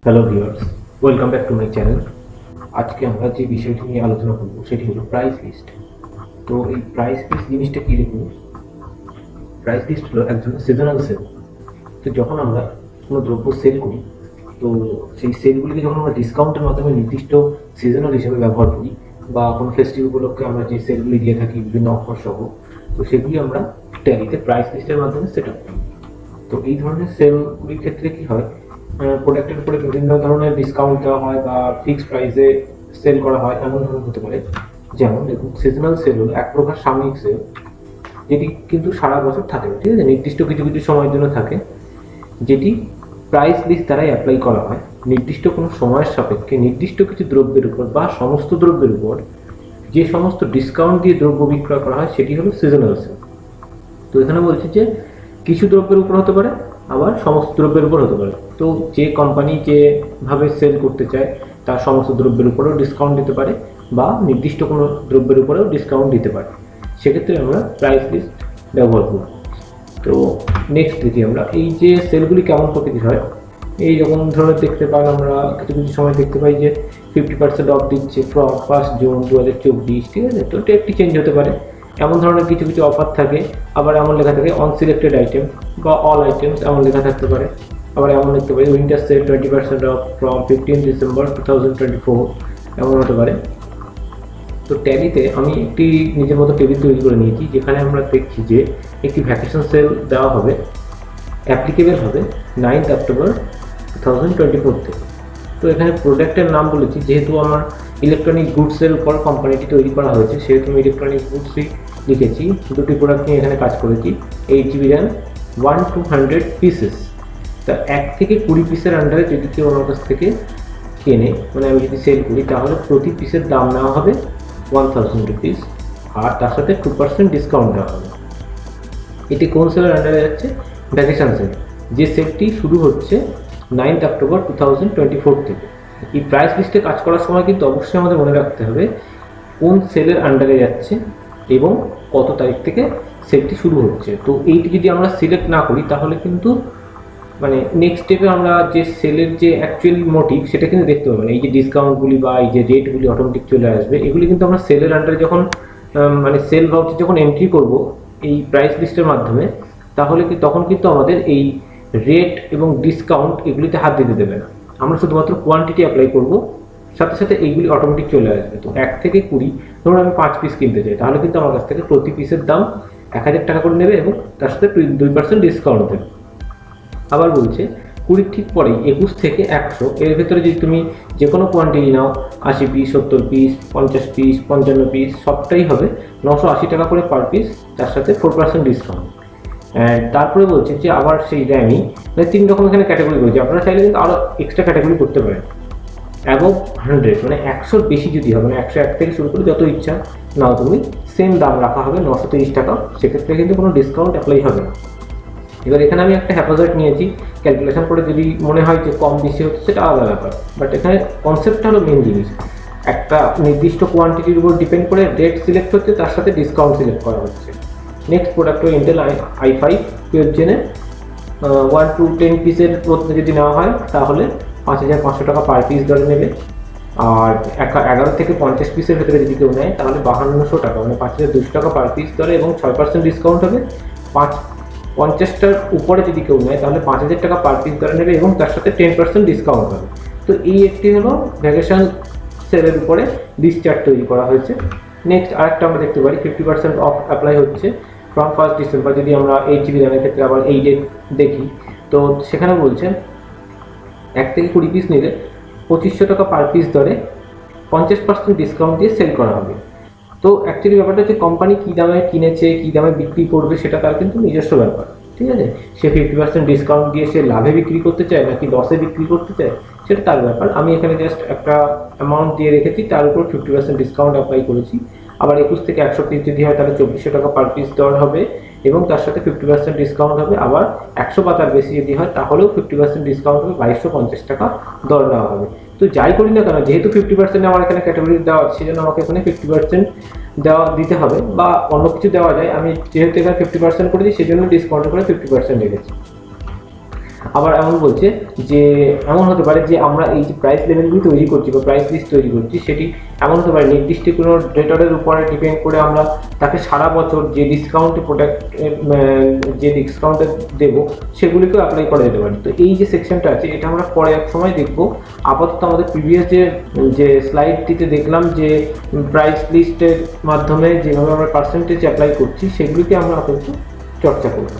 Hello viewers, welcome back to my channel. আজকে আমরা যে বিষয়টি নিয়ে আলোচনা করব সেটি হলো প্রাইস লিস্ট। তো এই প্রাইস লিস্ট জিনিসটা কি দেখুন, প্রাইস লিস্ট হলো এক ধরনের সিজনাল সেল। তো যখন আমরা কোনো দ্রব্য সেল করি, তো সেই সেলগুলিকে যখন আমরা ডিসকাউন্টের মাধ্যমে নির্দিষ্ট সিজনাল হিসেবে ব্যবহার করি, বা কোনো ফেস্টিভ উপলক্ষে আমরা যে সেলগুলি দিয়ে থাকি বিভিন্ন অফার সহ, তো সেগুলি আমরা ট্যালিতে প্রাইস লিস্টের মাধ্যমে সেট আপ করি। তো এই ধরনের সেলগুলির ক্ষেত্রে কি হয়, প্রোডাক্টের উপরে বিভিন্ন ধরনের ডিসকাউন্ট দেওয়া হয় বা ফিক্সড প্রাইসে সেল করা হয়, এমন ধরনের হতে পারে। যেমন দেখুন, সিজনাল সেল হলো এক প্রকার সাময়িক সেল, যেটি কিন্তু সারা বছর থাকে না, ঠিক আছে, নির্দিষ্ট কিছু কিছু সময়ের জন্য থাকে, যেটি প্রাইস লিস্ট দ্বারাই অ্যাপ্লাই করা হয় নির্দিষ্ট কোনো সময়ের সাপেক্ষে নির্দিষ্ট কিছু দ্রব্যের উপর বা সমস্ত দ্রব্যের উপর যে সমস্ত ডিসকাউন্ট দিয়ে দ্রব্য বিক্রয় করা হয় সেটি হলো সিজনাল সেল। তো এখানে বলছে যে কিছু দ্রব্যের উপর হতে পারে, আবার সমস্ত দ্রব্যের উপর হতে পারে। তো যে কোম্পানি যেভাবে সেল করতে চায় তার সমস্ত দ্রব্যের উপরেও ডিসকাউন্ট দিতে পারে, বা নির্দিষ্ট কোনো দ্রব্যের উপরেও ডিসকাউন্ট দিতে পারে। সেক্ষেত্রে আমরা প্রাইস লিস্ট ব্যবহার করব। তো নেক্সট দেখি আমরা এই যে সেলগুলি কেমন প্রকৃতির হয়। এই যখন ধরনের দেখতে পাই, আমরা কিছু কিছু সময় দেখতে পাই যে 50% অফ দিচ্ছে ফ্রম 1 জুন 2024, ঠিক আছে। তো এটা একটি চেঞ্জ হতে পারে, এমন ধরনের কিছু কিছু অফার থাকে। আবার এমন লেখা থাকে অন সিলেক্টেড আইটেম বা অল আইটেমস, এমন লেখা থাকতে পারে। আবার এমন লিখতে পারি winter sale 20% off from 15 December 2024, এমন হতে পারে। তো ট্যালিতে আমি একটি নিজের মতো টেবিল তৈরি করে নিয়েছি, যেখানে আমরা দেখছি যে একটি ভ্যাকেশন সেল দেওয়া হবে, অ্যাপ্লিকেবল হবে 9 অক্টোবর 2024 থেকে। তো এখানে প্রোডাক্টের নাম বলেছি, যেহেতু আমার ইলেকট্রনিক গুডসের উপর কোম্পানিটি তৈরি করা হয়েছে সেহেতু আমি ইলেকট্রনিক গুডসই লিখেছি। দুটি প্রোডাক্ট নিয়ে এখানে কাজ করেছি। 8 GB র্যাম, 1-100 পিসেস। তা 1 থেকে 20 পিসের আন্ডারে যদি কেউ আমার কাছ থেকে কেনে, মানে আমি যদি সেল করি, তাহলে প্রতি পিসের দাম নেওয়া হবে 1000 রুপিস, আর তার সাথে 2% ডিসকাউন্ট দেওয়া হবে। এটি কোন সেলের আন্ডারে যাচ্ছে? ভ্যাকেশন সেল, যে সেলটি শুরু হচ্ছে 9 অক্টোবর 2024 থেকে। এই প্রাইস লিস্টে কাজ করার সময় কিন্তু অবশ্যই আমাদের মনে রাখতে হবে কোন সেলের আন্ডারে যাচ্ছে এবং কত তারিখ থেকে সেলটি শুরু হচ্ছে। তো এইটি যদি আমরা সিলেক্ট না করি তাহলে কিন্তু মানে নেক্সট স্টেপে আমরা যে সেলের যে অ্যাকচুয়াল মোটিভ সেটা কিন্তু দেখতে পাবো না। এই যে ডিসকাউন্টগুলি বা এই যে রেটগুলি অটোমেটিক চলে আসবে, এগুলি কিন্তু আমরা সেলের আন্ডারে যখন মানে সেল ভাউচার যখন এন্ট্রি করব এই প্রাইস লিস্টের মাধ্যমে, তাহলে কি তখন কিন্তু আমাদের এই রেট এবং ডিসকাউন্ট এগুলিতে হাত দিতে দেবে না। আমরা শুধুমাত্র কোয়ান্টিটি অ্যাপ্লাই করব, সাথে সাথে এইগুলি অটোমেটিক চলে আসবে। তো 1 থেকে 20, ধরুন আমি 5 পিস কিনতে চাই, তাহলে কিন্তু আমার কাছ থেকে প্রতি পিসের দাম 1000 টাকা করে নেবে এবং তার সাথে 2% ডিসকাউন্ট দেবে। আবার বলছে 20 ঠিক পরেই 21 থেকে 100 এর ভেতরে যদি তুমি যে কোনো কোয়ান্টিটি নাও, 80 পিস, 70 পিস, 50 পিস, 55 পিস, সবটাই হবে 980 টাকা করে পার পিস, তার সাথে 4% ডিসকাউন্ট। তারপরে বলছে যে আবার সেই র্যামই, মানে 3 রকম এখানে ক্যাটাগরি করেছে। আপনারা চাইলে কিন্তু আরও এক্সট্রা ক্যাটাগরি করতে পারেন। অ্যাবভ 100 মানে 100-র বেশি যদি হবে, মানে 101 থেকে শুরু করে যত ইচ্ছা নাও তুমি, সেম দাম রাখা হবে 930 টাকা। সেক্ষেত্রে কিন্তু কোনো ডিসকাউন্ট অ্যাপ্লাই হবে না। এবার এখানে আমি একটা হ্যাপাজার্ড নিয়েছি, ক্যালকুলেশন করে যদি মনে হয় যে কম বেশি হচ্ছে সেটা আলাদা ব্যাপার, বাট এখানে কনসেপ্টটা হলো মেন জিনিস। একটা নির্দিষ্ট কোয়ান্টিটির উপর ডিপেন্ড করে রেট সিলেক্ট হচ্ছে, তার সাথে ডিসকাউন্ট সিলেক্ট করা হচ্ছে। নেক্সট প্রোডাক্ট হলো ইন্টেল i5 12 জেনে 1 to 10 পিসের মধ্যে যদি নেওয়া হয় তাহলে 5500 টাকা পার পিস ধরে নেবে। আর 11 থেকে 50 পিসের ভেতরে যদি কেউ নেয় তাহলে 5200 টাকা, মানে 5200 টাকা পার পিস ধরে এবং 6% ডিসকাউন্ট হবে। 50টার উপরে যদি কেউ নেয় তাহলে 5000 টাকা পার পিস ধরে নেবে এবং তার সাথে 10% ডিসকাউন্ট হবে। তো এই একটি হলো ভ্যাকেশন সেলের উপরে লিস্ট চার্ট তৈরি করা হয়েছে। নেক্সট আরেকটা আমরা দেখতে পারি 50% অফ অ্যাপ্লাই হচ্ছে ফ্রম 1 ডিসেম্বর। যদি আমরা 8 GB র্যামের ক্ষেত্রে আবার এই ডেট দেখি, তো সেখানে বলছে 1 থেকে 20 পিস নিলে 2500 টাকা পার পিস ধরে 50% ডিসকাউন্ট দিয়ে সেল করা হবে। তো অ্যাকচুয়ালি ব্যাপারটা হচ্ছে কোম্পানি কী দামে কিনেছে, কী দামে বিক্রি করবে, সেটা তার কিন্তু নিজস্ব ব্যাপার, ঠিক আছে। সে 50% ডিসকাউন্ট দিয়ে সে লাভে বিক্রি করতে চায় নাকি লসে বিক্রি করতে চায়, সেটা তার ব্যাপার। আমি এখানে জাস্ট একটা অ্যামাউন্ট দিয়ে রেখেছি, তার উপর 50% ডিসকাউন্ট অ্যাপ্লাই করেছি। আবার 21 থেকে 100 পিস যদি হয় তাহলে 2400 টাকা পার পিস দর হবে এবং তার সাথে 50% ডিসকাউন্ট হবে। আবার 100 বা তার বেশি যদি হয় তাহলেও 50% ডিসকাউন্ট হবে, 2250 টাকা দর নেওয়া হবে। তো যাই করি না কেন, যেহেতু 50% আমার এখানে ক্যাটাগরি দেওয়া আছে, সেজন্য আমাকে এখানে 50% দিতে হবে, বা অন্য কিছু দেওয়া যায়। আমি যেহেতু এখানে 50% করেছি সেজন্য ডিসকাউন্ট করে 50% রেখেছি। আবার এমন বলছে যে এমন হতে পারে যে আমরা এই যে প্রাইস লেভেলগুলি তৈরি করছি বা প্রাইস লিস্ট তৈরি করছি, সেটি এমন হতে পারে নির্দিষ্ট কোনো ডেটারের উপরে ডিপেন্ড করে আমরা তাকে সারা বছর যে ডিসকাউন্টে প্রোডাক্ট যে ডিসকাউন্টে দেবো সেগুলিকেও অ্যাপ্লাই করা যেতে পারে। তো এই যে সেকশনটা আছে এটা আমরা পরে এক সময় দেখবো। আপাতত আমাদের প্রিভিয়াস যে স্লাইডটিতে দেখলাম যে প্রাইস লিস্টের মাধ্যমে যেভাবে আমরা পার্সেন্টেজ অ্যাপ্লাই করছি সেগুলিকে আমরা আপাতত চর্চা করব।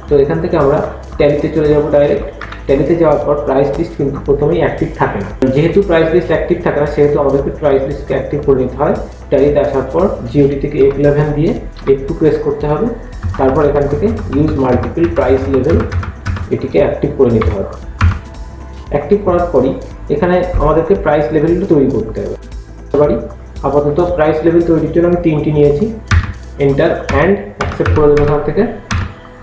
তো এখান থেকে আমরা ট্যালিতে চলে যাব ডাইরেক্ট। ট্যালিতে যাওয়ার পর প্রাইস লিস্ট কিন্তু প্রথমেই অ্যাক্টিভ থাকে না, যেহেতু প্রাইস লিস্ট অ্যাক্টিভ থাকে না সেহেতু আমাদেরকে প্রাইস লিস্টকে অ্যাক্টিভ করে নিতে হয়। ট্যালিতে আসার পর জিওডি থেকে F11 দিয়ে F2 প্রেস করতে হবে, তারপর এখান থেকে ইউজ মাল্টিপল প্রাইস লেভেল এটিকে অ্যাক্টিভ করে নিতে হবে। অ্যাক্টিভ করার পরই এখানে আমাদেরকে প্রাইস লেভেলটা তৈরি করতে হবে। আপাতত প্রাইস লেভেল তৈরির জন্য আমি 3টি নিয়েছি। এন্টার অ্যান্ড অ্যাকসেপ্ট করে দেবো। এখান থেকে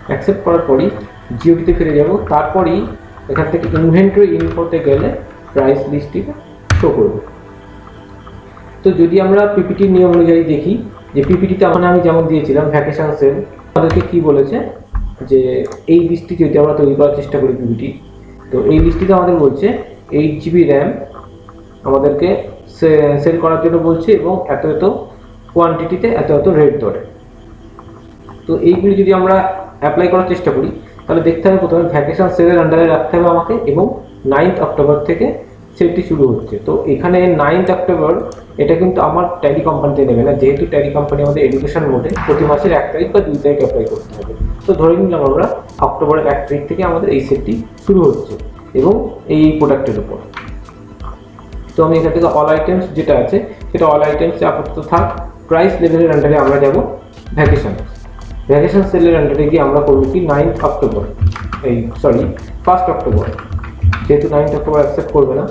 অ্যাকসেপ্ট করার পরই জিওডিতে ফিরে যাব, তারপরই এখান থেকে ইনভেন্টরি ইনফোতে গেলে প্রাইস লিস্টটিকে শো করবে। তো যদি আমরা পিপিটির নিয়ম অনুযায়ী দেখি যে পিপিটিতে আমি যেমন দিয়েছিলাম ভ্যাকেশন সেল, আমাদেরকে কি বলেছে যে এই লিস্টটি যদি আমরা তৈরি করার চেষ্টা করি পিপিটি, তো এই লিস্টটিতে আমাদের বলছে 8GB র্যাম আমাদেরকে সেল করার জন্য বলছে এবং এত এত কোয়ান্টিটিতে এত এত রেট ধরে। তো এইগুলি যদি আমরা অ্যাপ্লাই করার চেষ্টা করি তাহলে দেখতে হবে প্রথমে ভ্যাকেশন সেলের আন্ডারে রাখতে হবে আমাকে, এবং 9th অক্টোবর থেকে সেলটি শুরু হচ্ছে। তো এখানে 9th অক্টোবর এটা কিন্তু আমার ট্যালি কোম্পানিতে নেবে না, যেহেতু ট্যালি কোম্পানি আমাদের এডুকেশন মোডে প্রতি মাসের 1 তারিখ বা 2 তারিখ অ্যাপ্লাই করতে হবে। তো ধরে নিলাম আমরা অক্টোবরের 1 তারিখ থেকে আমাদের এই সেলটি শুরু হচ্ছে এবং এই প্রোডাক্টের উপর। তো আমি এখান থেকে অল আইটেমস যেটা আছে সেটা অল আইটেমসে আপাতত থাক। প্রাইস লেভেলের আন্ডারে আমরা যাব ভ্যাকেশন সেলের আন্ডারে গিয়ে আমরা করবো কি 9th অক্টোবর, এই সরি 1st অক্টোবর, যেহেতু 9th অক্টোবর অ্যাকসেপ্ট করবে না,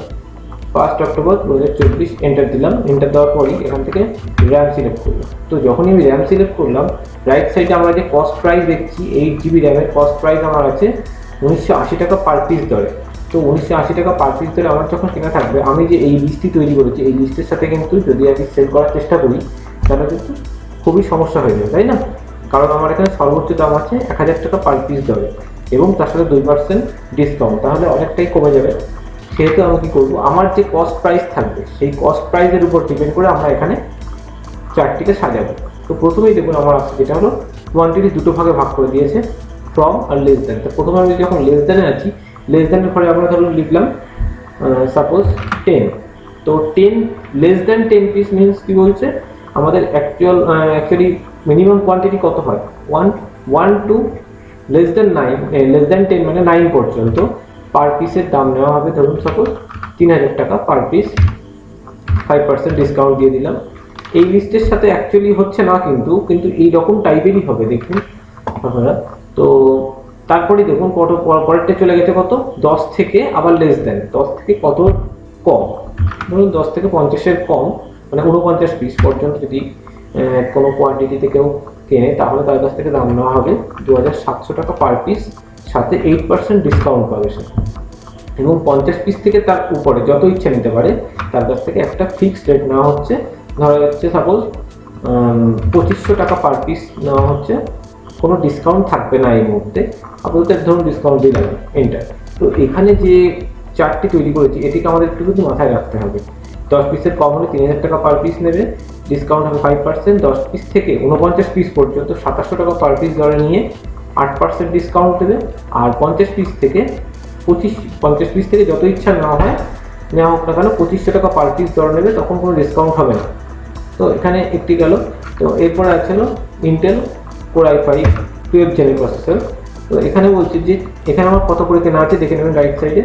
1st অক্টোবর 2024 এন্টার দিলাম। এন্টার দেওয়ার পরই এখান থেকে র্যাম সিলেক্ট করলাম। তো যখনই আমি র্যাম সিলেক্ট করলাম, রাইট সাইডে আমরা যে কস্ট প্রাইস দেখছি 8GB র্যামের কস্ট প্রাইস আমার আছে 1980 টাকা পার পিস দরে। তো 1980 টাকা পার পিস দরে আমার যখন কেনা থাকবে, আমি যে এই লিস্টটি তৈরি করেছি এই লিস্টের সাথে কিন্তু যদি আমি সেল করার চেষ্টা করি তাহলে কিন্তু খুবই সমস্যা হয়ে যাবে, তাই না? কারণ আমার এখানে সর্বোচ্চ দাম আছে 1000 টাকা পার পিস দরে এবং তার সাথে 2% ডিসকাউন্ট, তাহলে অনেকটাই কমে যাবে। সেহেতু আমি কি করবো, আমার যে কস্ট প্রাইস থাকবে সেই কস্ট প্রাইসের উপর ডিপেন্ড করে আমরা এখানে চার্টটিকে সাজাবো। তো প্রথমেই দেখুন আমার আছে যেটা হলো কোয়ান্টিটি দুটো ভাগে ভাগ করে দিয়েছে, ফ্রম আর লেস দেন। তো প্রথমে আমি যখন লেস দেনে আছি, লেস দেনের পরে আমরা ধরুন লিখলাম সাপোজ 10। তো 10 লেস দেন 10 পিস মিনস কি বলছে আমাদের অ্যাকচুয়ালি মিনিমাম কোয়ান্টিটি কত হয় 1 টু লেস দেন 10 মানে 9 পর্যন্ত পার পিসের দাম নেওয়া হবে ধরুন সাপোজ 3000 টাকা পার পিস, 5% ডিসকাউন্ট দিয়ে দিলাম। এই লিস্টের সাথে অ্যাকচুয়ালি হচ্ছে না কিন্তু এই রকম টাইপেরই হবে দেখুন আপনারা। তো তারপরে দেখুন পরেরটা চলে গেছে কত 10 থেকে আবার লেস দেন 10 থেকে কত কম, ধরুন 10 থেকে 50-এর কম মানে 49 পিস পর্যন্ত যদি কোনো কোয়ান্টিটিতে কেউ কেনে তাহলে তার কাছ থেকে দাম নেওয়া হবে 2700 টাকা পার পিস, সাথে 8% ডিসকাউন্ট পাবে সে, এবং 50 পিস থেকে তার উপরে যত ইচ্ছা নিতে পারে তার কাছ থেকে একটা ফিক্সড রেট নেওয়া হচ্ছে, ধরা যাচ্ছে সাপোজ 2500 টাকা পার পিস নেওয়া হচ্ছে, কোনো ডিসকাউন্ট থাকবে না এই মুহূর্তে। আপাতত ধরুন ডিসকাউন্ট দিলাম এন্টার। তো এখানে যে চার্টটি তৈরি করেছি এটিকে আমাদের একটু কিন্তু মাথায় রাখতে হবে। 10 পিসের কম হলে 3000 টাকা পার পিস নেবে, ডিসকাউন্ট হবে 5%, 10 পিস থেকে 49 পিস পর্যন্ত 2700 টাকা পার পিস ধরে নিয়ে 8% ডিসকাউন্ট দেবে, আর 50 পিস থেকে যত ইচ্ছা নেওয়া হোক না কেন 2500 টাকা পার পিস ধরে নেবে, তখন কোনো ডিসকাউন্ট হবে না। তো এখানে একটি গেল। তো এরপরে আছে হলো ইন্টেল কোর i5 12 জেনের প্রসেসর। তো এখানে বলছে যে এখানে আমার কত করে কেনা আছে দেখে নেবেন রাইট সাইডে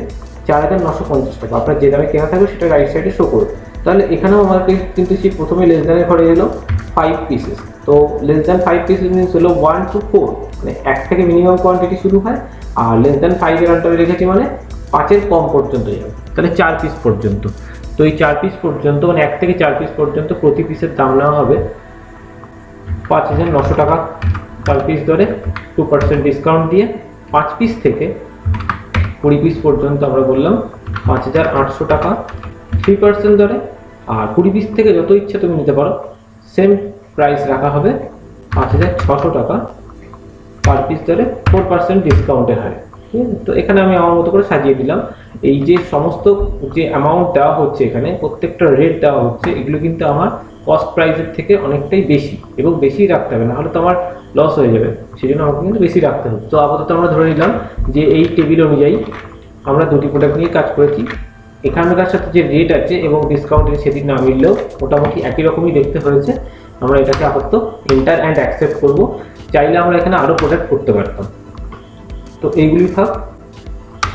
4950 টাকা, আপনার যে দামে কেনা থাকবে সেটা রাইট সাইডে শো করবে। তাহলে এখানেও আমাকে কিন্তু সেই প্রথমে লেস দ্যানের ঘরে এলো 5 পিসেস। তো লেস দ্যান 5 পিসেস মিনস হলো 1 to 4, মানে 1 থেকে মিনিমাম কোয়ান্টিটি শুরু হয়, আর লেস দ্যান 5 এর আন্ডারে রেখেছি মানে 5 এর কম পর্যন্ত যাবে, তাহলে 4 পিস পর্যন্ত। তো এই 4 পিস পর্যন্ত মানে 1 থেকে 4 পিস পর্যন্ত প্রতি পিসের দাম নেওয়া হবে 5900 টাকা পার পিস ধরে 2% ডিসকাউন্ট দিয়ে। 5 পিস থেকে 20 পিস পর্যন্ত আমরা বললাম 5800 টাকা 3% ধরে, আর 20 পিস থেকে যত ইচ্ছা তুমি নিতে পারো সেম প্রাইস রাখা হবে 5600 টাকা পার পিস ধরে 4% ডিসকাউন্টের হারে। ঠিক আছে। তো এখানে আমি আমার মতো করে সাজিয়ে দিলাম। এই যে সমস্ত যে অ্যামাউন্ট দেওয়া হচ্ছে এখানে প্রত্যেকটা রেট দেওয়া হচ্ছে, এগুলো কিন্তু আমার কস্ট প্রাইসের থেকে অনেকটাই বেশি, এবং বেশি রাখতে হবে, নাহলে তো আমার লস হয়ে যাবে, সেই জন্য আমাকে কিন্তু বেশি রাখতে হবে। তো আপাতত আমরা ধরে নিলাম যে এই টেবিল অনুযায়ী আমরা দুটি প্রোডাক্ট নিয়ে কাজ করেছি। এখানকার সাথে যে রেট আছে এবং ডিসকাউন্ট সেদিন না মিললেও মোটামুটি একই রকমই দেখতে হয়েছে। আমরা এটাকে আপাতত এন্টার অ্যান্ড অ্যাকসেপ্ট করব। চাইলে আমরা এখানে আরও প্রোডাক্ট করতে পারতাম, তো এইগুলি থাক,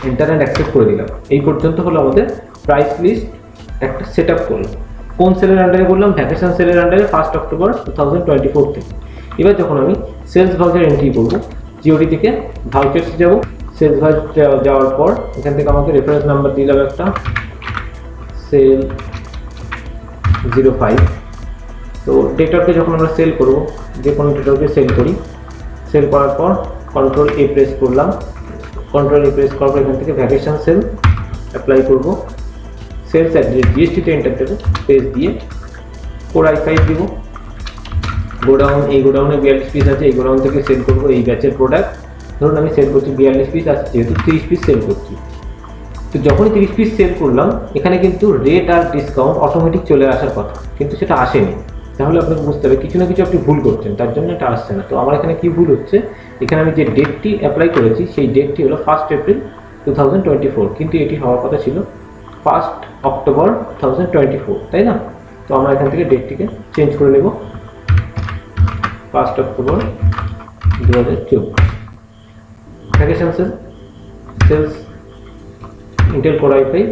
এন্টার অ্যান্ড অ্যাকসেপ্ট করে দিলাম। এই পর্যন্ত হলো আমাদের প্রাইস লিস্ট একটা সেট আপ করলাম। কোন সেলের আন্ডারে বললাম? ভ্যাকেশন সেলের আন্ডারে 1 অক্টোবর 2024 থেকে। এবার যখন আমি সেলস ভাউচার এন্ট্রি করবো, জিওডি থেকে ভাউচার্সে যাব। সেলস ভাউচার যাওয়ার পর এখান থেকে আমাকে রেফারেন্স নাম্বার দিলাম একটা, সেল 05। তো ডেটারকে যখন আমরা সেল করব, যে কোনো ডেটারকে সেল করি, সেল করার পর কন্ট্রোল এ প্রেস করলাম। কন্ট্রোল এ প্রেস করার পর এখান থেকে ভ্যাকেশন সেল অ্যাপ্লাই করব। সেলস অ্যাড্রেস জিএসটিতে এন্টার দেবো, স্পেস দিয়ে 4i5 দিব। গোডাউন, এই গোডাউনে 42 পিস আছে, এই গোডাউন থেকে সেল করবো এই ব্যাচের প্রোডাক্ট। ধরুন আমি সেল করছি 42 পিস আছে, যেহেতু 30 পিস সেল করছি। তো যখনই 30 পিস সেল করলাম, এখানে কিন্তু রেট আর ডিসকাউন্ট অটোমেটিক চলে আসার কথা, কিন্তু সেটা আসেনি। তাহলে আপনাকে বুঝতে হবে কিছু না কিছু আপনি ভুল করছেন, তার জন্য এটা আসছে না। তো আমার এখানে কি ভুল হচ্ছে, এখানে আমি যে ডেটটি অ্যাপ্লাই করেছি সেই ডেটটি হলো 1 এপ্রিল 2024, কিন্তু এটি হওয়ার কথা ছিল 1 অক্টোবর 2024, তাই না? তো আমরা এখান থেকে ডেটটিকে চেঞ্জ করে নেব, 1 October 2024। Vacation sale, sales Intel core i5,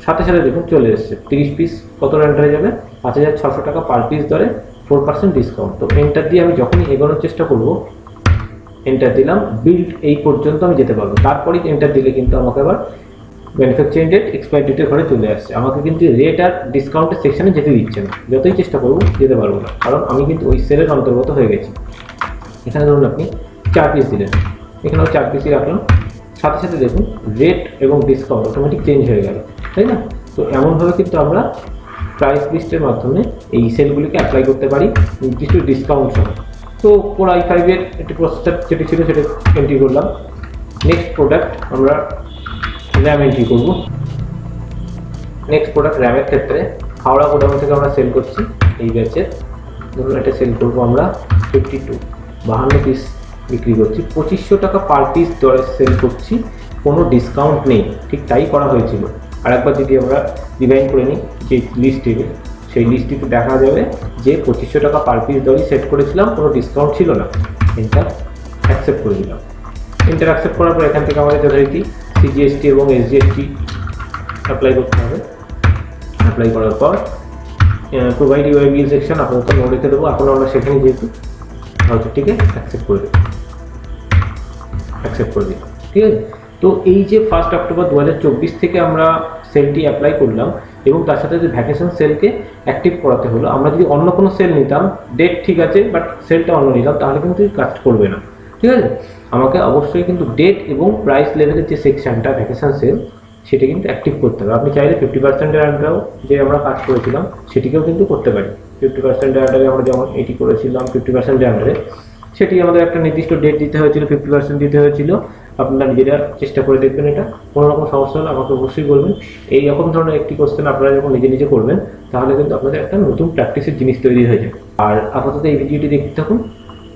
সাথে সাথে দেখুন চলে এসছে 30 পিস কত আন্ডারে যাবে, 5600 টাকা পার পিস দরে, 4% ডিসকাউন্ট। তো এন্টার দিয়ে আমি যখনই এগোনোর চেষ্টা করব, এন্টার দিলাম, বিল্ড এই পর্যন্ত আমি যেতে পারবো। তারপরেই এন্টার দিলে কিন্তু আমাকে আবার ম্যানুফ্যাকচারিং ডেট, এক্সপায়ার ডেটের ঘরে চলে আসছে। আমাকে কিন্তু রেট আর ডিসকাউন্টের সেকশনে যেতে দিচ্ছে না, যতই চেষ্টা করবো যেতে পারবো না, কারণ আমি কিন্তু ওই সেলের অন্তর্গত হয়ে গেছি। এখানে ধরুন আপনি 4 পিস দিলেন, এখানেও 4 পিসই রাখলাম, সাথে সাথে দেখুন রেট এবং ডিসকাউন্ট অটোমেটিক চেঞ্জ হয়ে গেল, তাই না? তো এমনভাবে কিন্তু আমরা প্রাইস লিস্টের মাধ্যমে এই সেলগুলিকে অ্যাপ্লাই করতে পারি নির্দিষ্ট ডিসকাউন্ট সহ। তো কোর i5-এর একটি প্রসেসর যেটি ছিল সেটা এন্ট্রি করলাম। নেক্সট প্রোডাক্ট আমরা র্যাম এন্ট্রি করব। নেক্সট প্রোডাক্ট র্যামের ক্ষেত্রে হাওড়া গোডাউন থেকে আমরা সেল করছি এই ব্যাচের, ধরুন এটা সেল করবো আমরা 52 পিস বিক্রি করছি, 2500 টাকা পার পিস দরে সেল করছি, কোনো ডিসকাউন্ট নেই। ঠিক তাই করা হয়েছিল। আর একবার যদি আমরা ডিভাইন করে নিই যে লিস্ট টেবিল, সেই লিস্টটিতে দেখা যাবে যে 2500 টাকা পার পিস দরই সেট করেছিলাম, কোনো ডিসকাউন্ট ছিল না। এন্টার অ্যাকসেপ্ট করে দিলাম। এন্টার অ্যাকসেপ্ট করার পর এখান থেকে আমাদের যথারীতি সিজিএসটি এবং এসজিএসটি অ্যাপ্লাই করতে হবে। অ্যাপ্লাই করার পর প্রোভাইড ইউআইবিএল সেকশন আপাতত নো রেখে দেবো, এখন আমরা সেখানে যেহেতু ভাউচারটিকে অ্যাকসেপ্ট করে দেবো, অ্যাকসেপ্ট করে দিই, ঠিক আছে। তো এই যে 1 অক্টোবর 2024 থেকে আমরা সেলটি অ্যাপ্লাই করলাম এবং তার সাথে যে ভ্যাকেশন সেলকে অ্যাক্টিভ করাতে হলো। আমরা যদি অন্য কোনো সেল নিতাম, ডেট ঠিক আছে বাট সেলটা অন্য নিতাম, তাহলে কিন্তু কাজ করবে না, ঠিক আছে। আমাকে অবশ্যই কিন্তু ডেট এবং প্রাইস লেভেলের যে সেকশনটা ভ্যাকেশন সেল, সেটা কিন্তু অ্যাক্টিভ করতে হবে। আপনি চাইলে 50%-এর আন্ডারেও যে আমরা কাজ করেছিলাম সেটিকেও কিন্তু করতে পারি। 50%-এর আন্ডারে আমরা যেমন এটি করেছিলাম 50%-এর আন্ডারে, সেটি আমাদের একটা নির্দিষ্ট ডেট দিতে হয়েছিল, 50% দিতে হয়েছিল। আপনারা নিজেরা চেষ্টা করে দেখবেন, এটা কোনো রকম সমস্যা হলে আমাকে অবশ্যই বলবেন। এই রকম ধরনের একটি কোশ্চেন আপনারা যখন নিজে নিজে করবেন, তাহলে কিন্তু আপনাদের একটা নতুন প্র্যাকটিসের জিনিস তৈরি হয়ে যাবে। আর আপাতত এই ভিডিওটি দেখতে থাকুন,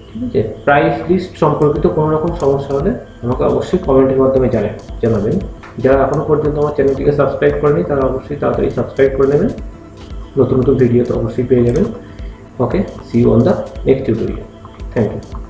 ঠিক আছে। প্রাইস লিস্ট সম্পর্কিত কোনো রকম সমস্যা হলে আমাকে অবশ্যই কমেন্টের মাধ্যমে জানাবেন। যারা এখনও পর্যন্ত আমার চ্যানেলটিকে সাবস্ক্রাইব করেনি, তারা অবশ্যই তাড়াতাড়ি সাবস্ক্রাইব করে নেবেন, নতুন নতুন ভিডিও তো অবশ্যই পেয়ে যাবেন। Okay, see you on the next tutorial. Thank you.